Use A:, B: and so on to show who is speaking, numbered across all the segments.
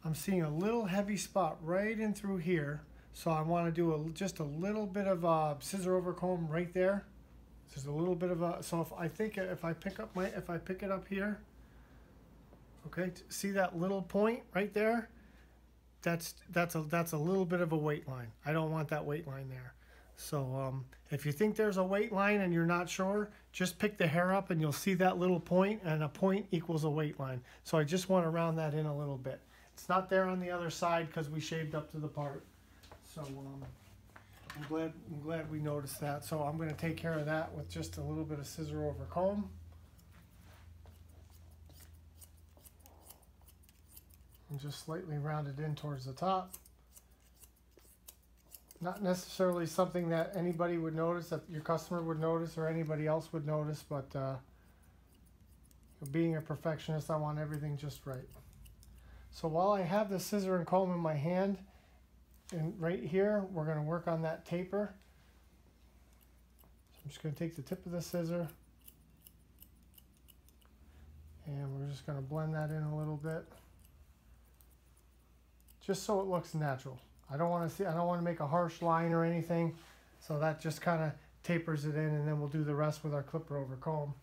A: I'm seeing a little heavy spot right in through here. So I want to do just a little bit of scissor over comb right there. Just a little bit of a, so if I pick it up here, okay, see that little point right there? That's a little bit of a weight line. I don't want that weight line there. So if you think there's a weight line and you're not sure, just pick the hair up and you'll see that little point, and a point equals a weight line. So I just want to round that in a little bit. It's not there on the other side because we shaved up to the part. So I'm glad we noticed that. So I'm going to take care of that with just a little bit of scissor over comb. And just slightly round it in towards the top. Not necessarily something that anybody would notice, that your customer would notice or anybody else would notice, but being a perfectionist, I want everything just right. So while I have the scissor and comb in my hand, and right here, we're going to work on that taper. So I'm just going to take the tip of the scissor and we're just going to blend that in a little bit, just so it looks natural. I don't want to make a harsh line or anything, so that just kind of tapers it in, and then we'll do the rest with our clipper over comb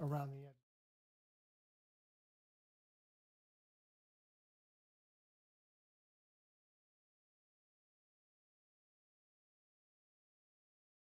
A: around the edge.